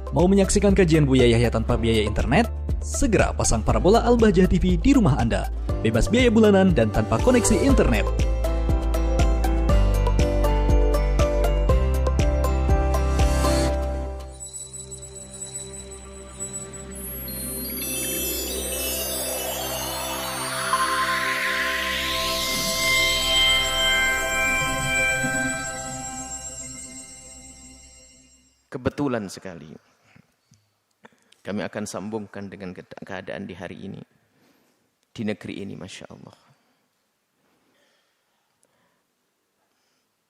Mau menyaksikan kajian Buya Yahya tanpa biaya internet? Segera pasang parabola Al-Bahjah TV di rumah Anda. Bebas biaya bulanan dan tanpa koneksi internet. Kebetulan sekali kami akan sambungkan dengan keadaan di hari ini, di negeri ini, Masya Allah.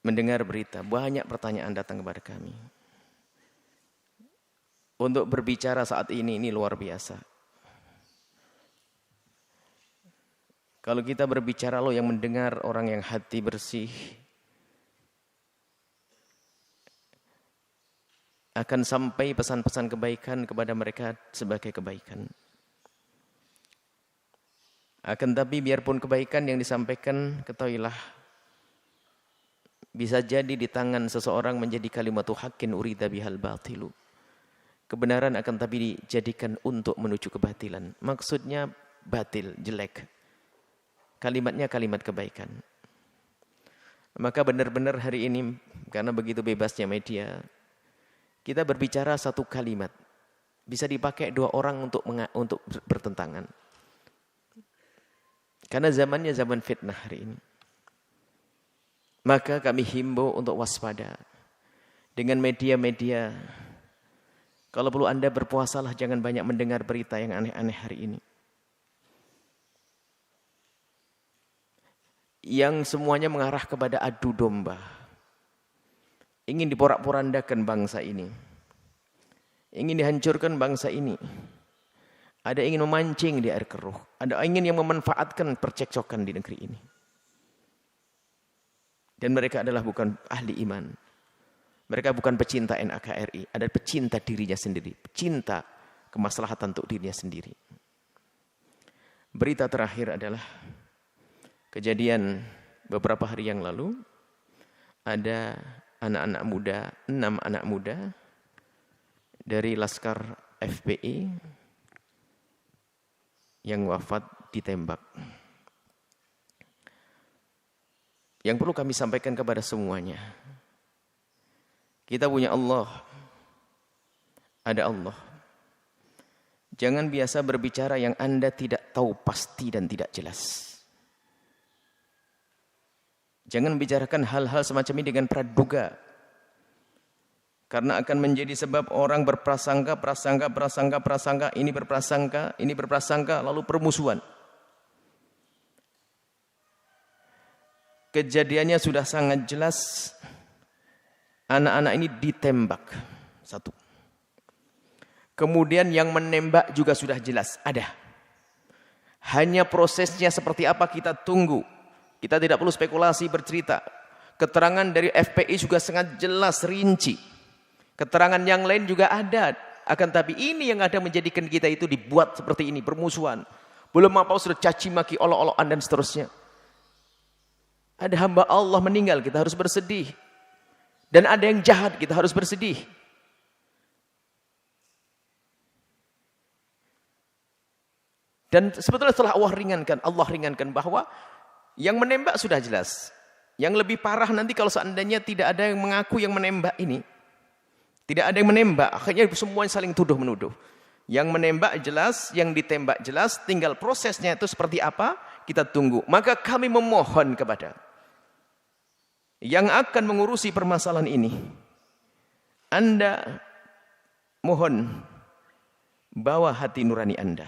Mendengar berita, banyak pertanyaan datang kepada kami. Untuk berbicara saat ini luar biasa. Kalau kita berbicara, yang mendengar orang yang hati bersih, akan sampai pesan-pesan kebaikan kepada mereka sebagai kebaikan. Akan tapi biarpun kebaikan yang disampaikan, ketahuilah, bisa jadi di tangan seseorang menjadi kalimatu haqqin urida bihal batilu. Kebenaran akan tapi dijadikan untuk menuju kebatilan. Maksudnya batil, jelek. Kalimatnya kalimat kebaikan. Maka benar-benar hari ini, karena begitu bebasnya media, kita berbicara satu kalimat, bisa dipakai dua orang untuk bertentangan. Karena zamannya zaman fitnah hari ini. Maka kami himbau untuk waspada dengan media-media. Kalau perlu Anda berpuasalah, jangan banyak mendengar berita yang aneh-aneh hari ini. Yang semuanya mengarah kepada adu domba. Ingin diporak-porandakan bangsa ini. Ingin dihancurkan bangsa ini. Ada ingin memancing di air keruh. Ada ingin yang memanfaatkan percekcokan di negeri ini. Dan mereka adalah bukan ahli iman. Mereka bukan pecinta NKRI. Ada pecinta dirinya sendiri. Pecinta kemaslahatan untuk dirinya sendiri. Berita terakhir adalah kejadian beberapa hari yang lalu. Ada anak-anak muda, 6 anak muda dari Laskar FPI yang wafat ditembak. Yang perlu kami sampaikan kepada semuanya, kita punya Allah, ada Allah. Jangan biasa berbicara yang Anda tidak tahu pasti dan tidak jelas. Jangan bicarakan hal-hal semacam ini dengan praduga. Karena akan menjadi sebab orang berprasangka, ini berprasangka, lalu permusuhan. Kejadiannya sudah sangat jelas. Anak-anak ini ditembak. 1. Kemudian yang menembak juga sudah jelas, ada. Hanya prosesnya seperti apa kita tunggu. Kita tidak perlu spekulasi bercerita. Keterangan dari FPI juga sangat jelas, rinci. Keterangan yang lain juga ada. Akan tapi ini yang ada menjadikan kita itu dibuat seperti ini, permusuhan. Belum apa sudah caci maki, olok-olokan dan seterusnya. Ada hamba Allah meninggal, kita harus bersedih. Dan ada yang jahat, kita harus bersedih. Dan sebetulnya setelah Allah ringankan bahwa yang menembak sudah jelas. Yang lebih parah nanti kalau seandainya tidak ada yang mengaku yang menembak ini. Tidak ada yang menembak. Akhirnya semuanya saling tuduh-menuduh. Yang menembak jelas, yang ditembak jelas. Tinggal prosesnya itu seperti apa, kita tunggu. Maka kami memohon kepada yang akan mengurusi permasalahan ini. Anda mohon bawa hati nurani Anda.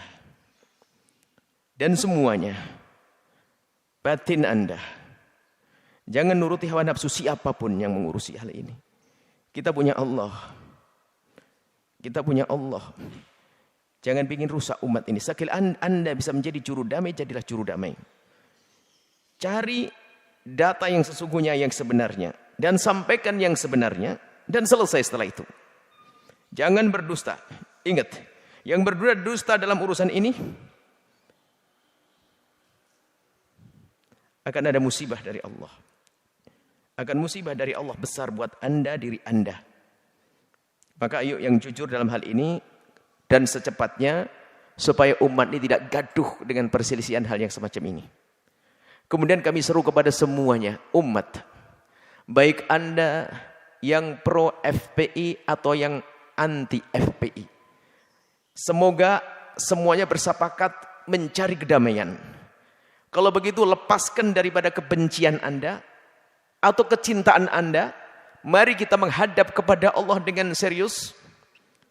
Dan semuanya. Batin Anda. Jangan nuruti hawa nafsu siapapun yang mengurusi hal ini. Kita punya Allah. Kita punya Allah. Jangan ingin rusak umat ini. Sekali Anda bisa menjadi juru damai, jadilah juru damai. Cari data yang sesungguhnya, yang sebenarnya. Dan sampaikan yang sebenarnya. Dan selesai setelah itu. Jangan berdusta. Ingat, yang berdusta dalam urusan ini akan ada musibah dari Allah. Akan musibah dari Allah besar buat Anda, diri Anda. Maka ayo yang jujur dalam hal ini dan secepatnya supaya umat ini tidak gaduh dengan perselisihan hal yang semacam ini. Kemudian kami seru kepada semuanya, umat. Baik Anda yang pro FPI atau yang anti FPI. Semoga semuanya bersepakat mencari kedamaian. Kalau begitu lepaskan daripada kebencian Anda atau kecintaan Anda. Mari kita menghadap kepada Allah dengan serius.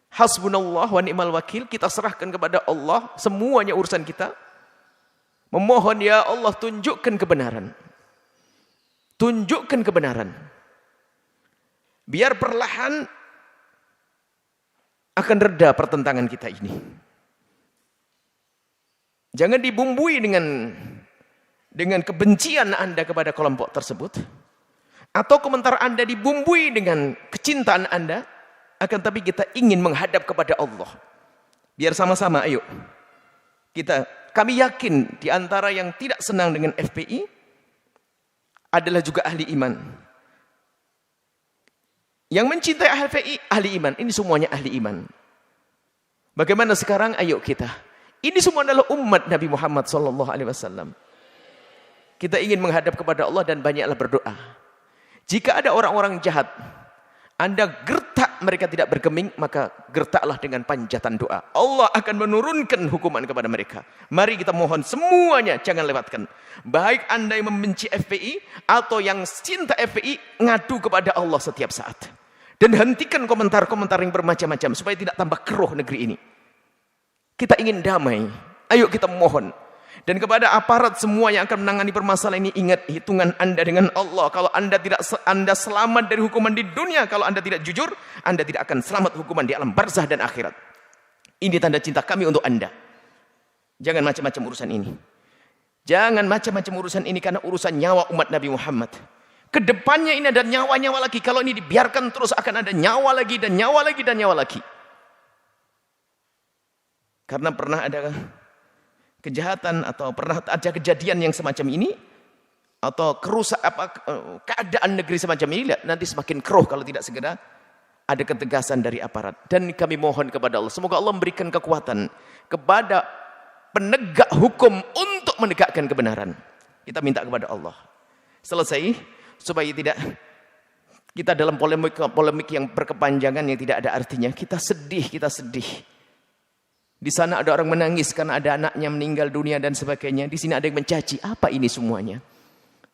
Hasbunallah wa ni'mal wakil. Kita serahkan kepada Allah semuanya urusan kita. Memohon ya Allah tunjukkan kebenaran. Tunjukkan kebenaran. Biar perlahan akan reda pertentangan kita ini. Jangan dibumbui dengan kebencian Anda kepada kelompok tersebut. Atau komentar Anda dibumbui dengan kecintaan Anda. Akan tapi kita ingin menghadap kepada Allah. Biar sama-sama ayo. Kami yakin di antara yang tidak senang dengan FPI adalah juga ahli iman. Yang mencintai FPI ahli iman. Ini semuanya ahli iman. Bagaimana sekarang? Ayo kita. Ini semua adalah umat Nabi Muhammad SAW. Kita ingin menghadap kepada Allah dan banyaklah berdoa. Jika ada orang-orang jahat, Anda gertak mereka tidak bergeming, maka gertaklah dengan panjatan doa. Allah akan menurunkan hukuman kepada mereka. Mari kita mohon semuanya, jangan lewatkan. Baik Anda yang membenci FPI atau yang cinta FPI, ngadu kepada Allah setiap saat. Dan hentikan komentar-komentar yang bermacam-macam, supaya tidak tambah keruh negeri ini. Kita ingin damai. Ayo kita mohon. Dan kepada aparat semua yang akan menangani permasalahan ini, ingat hitungan Anda dengan Allah. Kalau Anda selamat dari hukuman di dunia, kalau Anda tidak jujur, Anda tidak akan selamat hukuman di alam barzah dan akhirat. Ini tanda cinta kami untuk Anda. Jangan macam-macam urusan ini. Jangan macam-macam urusan ini karena urusan nyawa umat Nabi Muhammad. Kedepannya ini ada nyawa-nyawa lagi. Kalau ini dibiarkan terus akan ada nyawa lagi dan nyawa lagi dan nyawa lagi. Karena pernah ada kejahatan atau pernah ada kejadian yang semacam ini atau keadaan negeri semacam ini nanti semakin keruh kalau tidak segera ada ketegasan dari aparat. Dan kami mohon kepada Allah, semoga Allah memberikan kekuatan kepada penegak hukum untuk menegakkan kebenaran. Kita minta kepada Allah. Selesai supaya tidak kita dalam polemik yang berkepanjangan yang tidak ada artinya. Kita sedih. Di sana ada orang menangis karena ada anaknya meninggal dunia dan sebagainya. Di sini ada yang mencaci. Apa ini semuanya?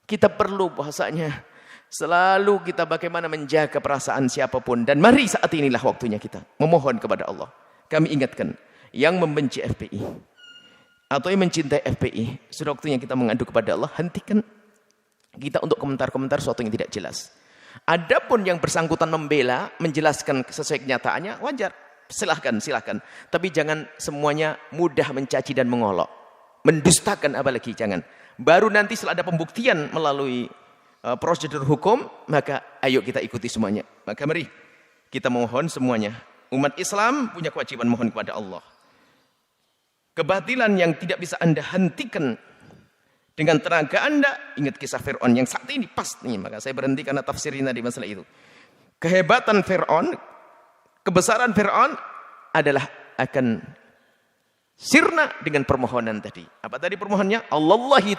Kita perlu bahasanya selalu kita bagaimana menjaga perasaan siapapun. Dan mari saat inilah waktunya kita memohon kepada Allah. Kami ingatkan yang membenci FPI atau yang mencintai FPI, sudah waktunya kita mengadu kepada Allah. Hentikan kita untuk komentar-komentar sesuatu yang tidak jelas. Adapun yang bersangkutan membela, menjelaskan sesuai kenyataannya, wajar. Silahkan. Tapi jangan semuanya mudah mencaci dan mengolok. Mendustakan apalagi, jangan. Baru nanti setelah ada pembuktian melalui prosedur hukum, maka ayo kita ikuti semuanya. Maka mari kita mohon semuanya. Umat Islam punya kewajiban mohon kepada Allah. Kebatilan yang tidak bisa Anda hentikan dengan tenaga Anda, ingat kisah Fir'aun yang saat ini pas nih, maka saya berhenti karena tafsirin tadi masalah itu. Kehebatan Fir'aun, kebesaran Fir'aun adalah akan sirna dengan permohonan tadi. Apa tadi permohonannya? Allahi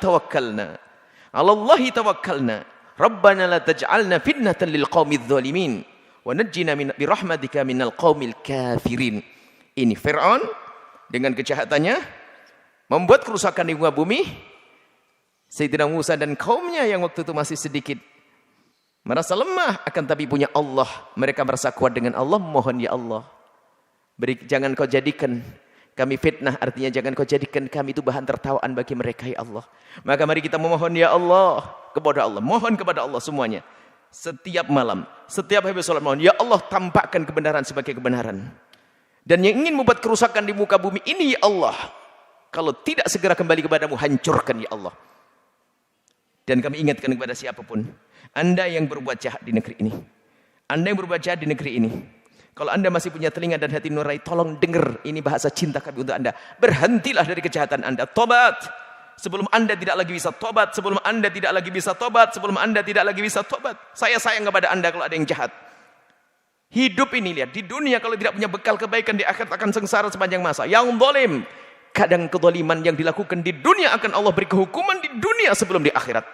tawakkalna. Rabbana la taj'alna fitnatan lil qaumidz zalimin wa najjina bi rahmatika minal qaumil kafirin. Ini Fir'aun dengan kejahatannya membuat kerusakan di muka bumi. Sayyidina Musa dan kaumnya yang waktu itu masih sedikit merasa lemah, akan tapi punya Allah. Mereka merasa kuat dengan Allah. Mohon ya Allah, jangan kau jadikan kami fitnah. Artinya jangan kau jadikan kami itu bahan tertawaan bagi mereka ya Allah. Maka mari kita memohon ya Allah kepada Allah. Mohon kepada Allah semuanya. Setiap malam, setiap habis sholat mohon, ya Allah tampakkan kebenaran sebagai kebenaran. Dan yang ingin membuat kerusakan di muka bumi ini ya Allah, kalau tidak segera kembali kepadamu, hancurkan ya Allah. Dan kami ingatkan kepada siapapun, Anda yang berbuat jahat di negeri ini, Anda yang berbuat jahat di negeri ini, kalau Anda masih punya telinga dan hati nurani, tolong dengar, ini bahasa cinta kami untuk Anda. Berhentilah dari kejahatan Anda, tobat. Sebelum Anda tidak lagi bisa tobat, sebelum Anda tidak lagi bisa tobat, sebelum Anda tidak lagi bisa tobat. Saya sayang kepada Anda kalau ada yang jahat. Hidup ini lihat, di dunia kalau tidak punya bekal kebaikan, di akhirat akan sengsara sepanjang masa. Yang zalim, kadang kezaliman yang dilakukan di dunia akan Allah beri kehukuman di dunia sebelum di akhirat.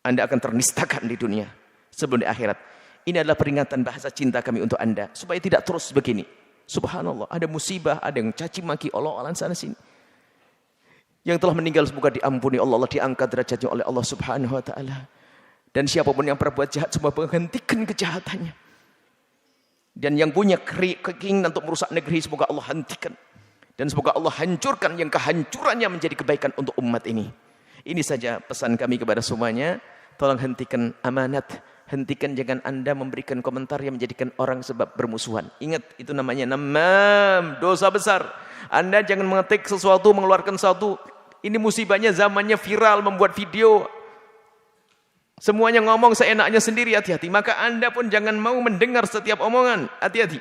Anda akan ternistakan di dunia sebelum di akhirat. Ini adalah peringatan bahasa cinta kami untuk Anda, supaya tidak terus begini. Subhanallah, ada musibah, ada yang caci maki, Allah sana sini. Yang telah meninggal semoga diampuni Allah, diangkat derajatnya oleh Allah Subhanahu wa taala. Dan siapapun yang berbuat jahat, semua menghentikan kejahatannya. Dan yang punya keinginan untuk merusak negeri, semoga Allah hentikan. Dan semoga Allah hancurkan yang kehancurannya menjadi kebaikan untuk umat ini. Ini saja pesan kami kepada semuanya. Tolong hentikan amanat. Hentikan, jangan Anda memberikan komentar yang menjadikan orang sebab bermusuhan. Ingat, itu namanya namam, dosa besar. Anda jangan mengetik sesuatu, mengeluarkan sesuatu. Ini musibahnya zamannya viral, membuat video. Semuanya ngomong seenaknya sendiri, hati-hati. Maka Anda pun jangan mau mendengar setiap omongan. Hati-hati.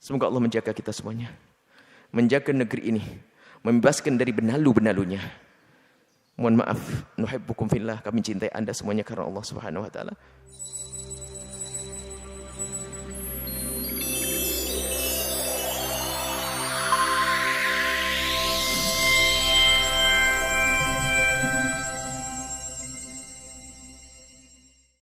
Semoga Allah menjaga kita semuanya. Menjaga negeri ini. Membebaskan dari benalu-benalunya. Mohon maaf. Nuhibbukum fillah. Kami cintai Anda semuanya karena Allah Subhanahu wa taala.